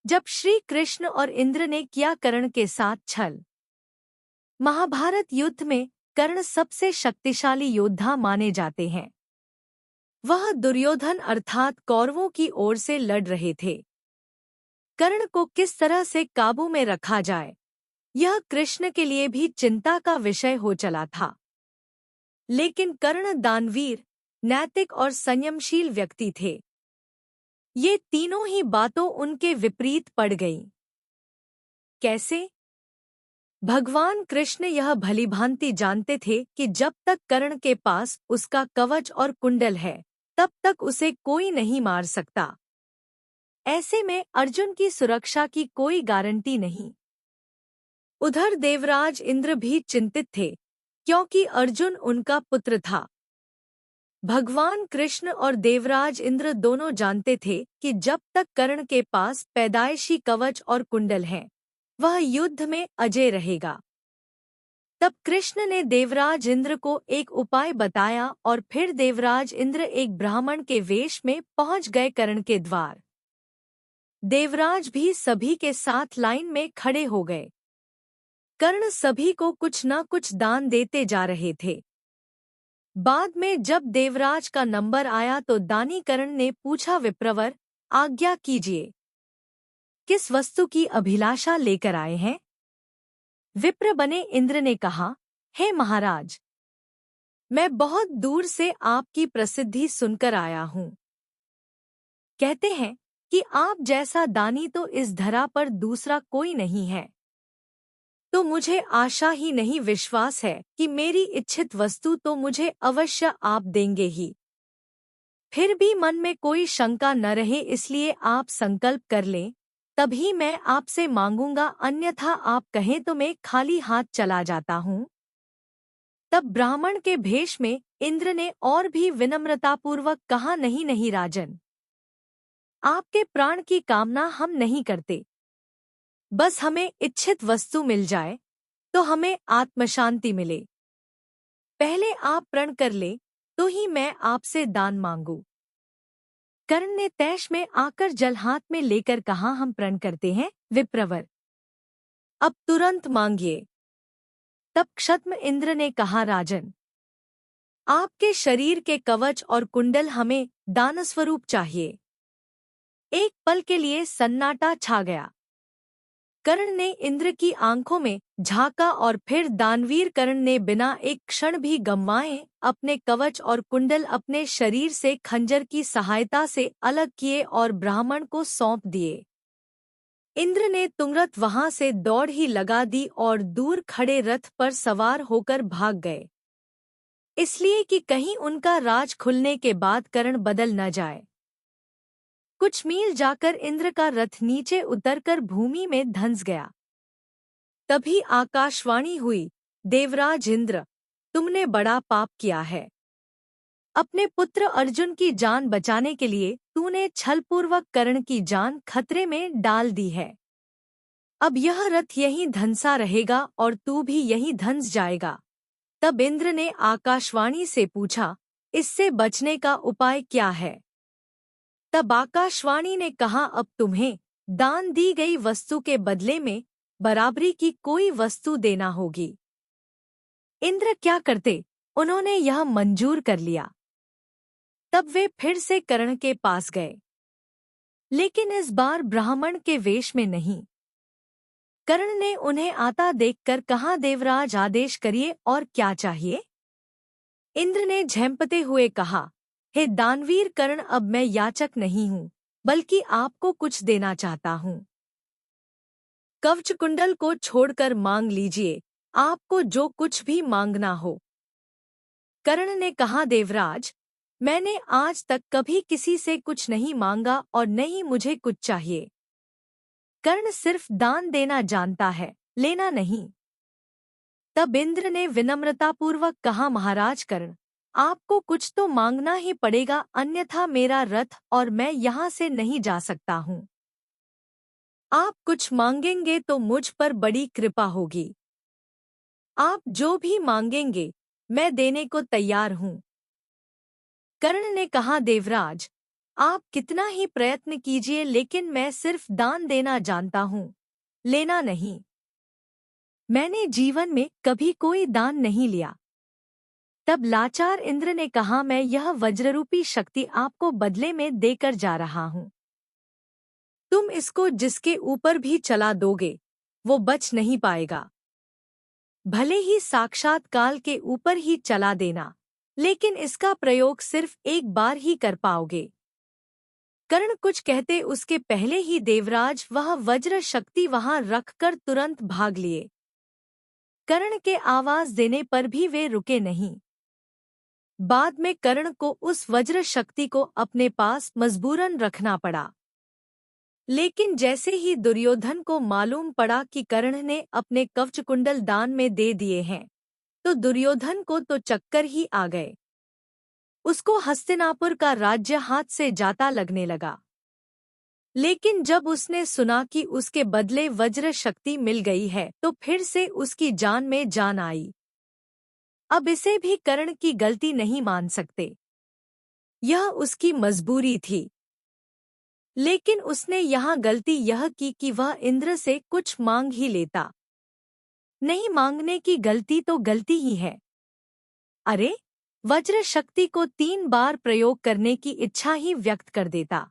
जब श्री कृष्ण और इंद्र ने किया कर्ण के साथ छल। महाभारत युद्ध में कर्ण सबसे शक्तिशाली योद्धा माने जाते हैं। वह दुर्योधन अर्थात कौरवों की ओर से लड़ रहे थे। कर्ण को किस तरह से काबू में रखा जाए, यह कृष्ण के लिए भी चिंता का विषय हो चला था। लेकिन कर्ण दानवीर, नैतिक और संयमशील व्यक्ति थे। ये तीनों ही बातों उनके विपरीत पड़ गईं। कैसे? भगवान कृष्ण यह भलीभांति जानते थे कि जब तक कर्ण के पास उसका कवच और कुंडल है, तब तक उसे कोई नहीं मार सकता। ऐसे में अर्जुन की सुरक्षा की कोई गारंटी नहीं। उधर देवराज इंद्र भी चिंतित थे, क्योंकि अर्जुन उनका पुत्र था। भगवान कृष्ण और देवराज इंद्र दोनों जानते थे कि जब तक कर्ण के पास पैदाइशी कवच और कुंडल हैं, वह युद्ध में अजय रहेगा। तब कृष्ण ने देवराज इंद्र को एक उपाय बताया और फिर देवराज इंद्र एक ब्राह्मण के वेश में पहुंच गए कर्ण के द्वार। देवराज भी सभी के साथ लाइन में खड़े हो गए। कर्ण सभी को कुछ न कुछ दान देते जा रहे थे। बाद में जब देवराज का नंबर आया तो दानी कर्ण ने पूछा, विप्रवर, आज्ञा कीजिए, किस वस्तु की अभिलाषा लेकर आए हैं? विप्र बने इंद्र ने कहा, हे महाराज, मैं बहुत दूर से आपकी प्रसिद्धि सुनकर आया हूँ। कहते हैं कि आप जैसा दानी तो इस धरा पर दूसरा कोई नहीं है। तो मुझे आशा ही नहीं विश्वास है कि मेरी इच्छित वस्तु तो मुझे अवश्य आप देंगे ही। फिर भी मन में कोई शंका न रहे, इसलिए आप संकल्प कर लें, तभी मैं आपसे मांगूंगा, अन्यथा आप कहें तो मैं खाली हाथ चला जाता हूँ। तब ब्राह्मण के भेष में इंद्र ने और भी विनम्रतापूर्वक कहा, नहीं नहीं राजन, आपके प्राण की कामना हम नहीं करते। बस हमें इच्छित वस्तु मिल जाए तो हमें आत्मशांति मिले। पहले आप प्रण कर ले तो ही मैं आपसे दान मांगू। कर्ण ने तैश में आकर जल हाथ में लेकर कहा, हम प्रण करते हैं विप्रवर, अब तुरंत मांगिए। तब क्षत्म इंद्र ने कहा, राजन, आपके शरीर के कवच और कुंडल हमें दानस्वरूप चाहिए। एक पल के लिए सन्नाटा छा गया। कर्ण ने इंद्र की आंखों में झांका और फिर दानवीर कर्ण ने बिना एक क्षण भी गंवाए अपने कवच और कुंडल अपने शरीर से खंजर की सहायता से अलग किए और ब्राह्मण को सौंप दिए। इंद्र ने तुरंत वहां से दौड़ ही लगा दी और दूर खड़े रथ पर सवार होकर भाग गए, इसलिए कि कहीं उनका राज खुलने के बाद कर्ण बदल न जाए। कुछ मील जाकर इंद्र का रथ नीचे उतरकर भूमि में धंस गया। तभी आकाशवाणी हुई, देवराज इंद्र, तुमने बड़ा पाप किया है। अपने पुत्र अर्जुन की जान बचाने के लिए तूने छलपूर्वक कर्ण की जान खतरे में डाल दी है। अब यह रथ यहीं धंसा रहेगा और तू भी यहीं धंस जाएगा। तब इंद्र ने आकाशवाणी से पूछा, इससे बचने का उपाय क्या है? तब आकाशवाणी ने कहा, अब तुम्हें दान दी गई वस्तु के बदले में बराबरी की कोई वस्तु देना होगी। इंद्र क्या करते, उन्होंने यह मंजूर कर लिया। तब वे फिर से कर्ण के पास गए, लेकिन इस बार ब्राह्मण के वेश में नहीं। कर्ण ने उन्हें आता देखकर कहा, देवराज, आदेश करिए और क्या चाहिए? इंद्र ने झेंपते हुए कहा, हे दानवीर कर्ण, अब मैं याचक नहीं हूँ, बल्कि आपको कुछ देना चाहता हूँ। कवच कुंडल को छोड़कर मांग लीजिए, आपको जो कुछ भी मांगना हो। कर्ण ने कहा, देवराज, मैंने आज तक कभी किसी से कुछ नहीं मांगा और न ही मुझे कुछ चाहिए। कर्ण सिर्फ दान देना जानता है, लेना नहीं। तब इंद्र ने विनम्रतापूर्वक कहा, महाराज कर्ण, आपको कुछ तो मांगना ही पड़ेगा, अन्यथा मेरा रथ और मैं यहाँ से नहीं जा सकता हूँ। आप कुछ मांगेंगे तो मुझ पर बड़ी कृपा होगी। आप जो भी मांगेंगे मैं देने को तैयार हूँ। कर्ण ने कहा, देवराज, आप कितना ही प्रयत्न कीजिए, लेकिन मैं सिर्फ दान देना जानता हूँ, लेना नहीं। मैंने जीवन में कभी कोई दान नहीं लिया। तब लाचार इंद्र ने कहा, मैं यह वज्ररूपी शक्ति आपको बदले में देकर जा रहा हूँ। तुम इसको जिसके ऊपर भी चला दोगे, वो बच नहीं पाएगा। भले ही साक्षात काल के ऊपर ही चला देना, लेकिन इसका प्रयोग सिर्फ एक बार ही कर पाओगे। कर्ण कुछ कहते उसके पहले ही देवराज वह वज्र शक्ति वहां रखकर तुरंत भाग लिए। कर्ण के आवाज देने पर भी वे रुके नहीं। बाद में कर्ण को उस वज्र शक्ति को अपने पास मजबूरन रखना पड़ा। लेकिन जैसे ही दुर्योधन को मालूम पड़ा कि कर्ण ने अपने कवचकुंडल दान में दे दिए हैं, तो दुर्योधन को तो चक्कर ही आ गए। उसको हस्तिनापुर का राज्य हाथ से जाता लगने लगा। लेकिन जब उसने सुना कि उसके बदले वज्र शक्ति मिल गई है, तो फिर से उसकी जान में जान आई। अब इसे भी कर्ण की गलती नहीं मान सकते, यह उसकी मजबूरी थी। लेकिन उसने यहाँ गलती यह की कि वह इंद्र से कुछ मांग ही लेता। नहीं मांगने की गलती तो गलती ही है। अरे, वज्र शक्ति को 3 बार प्रयोग करने की इच्छा ही व्यक्त कर देता।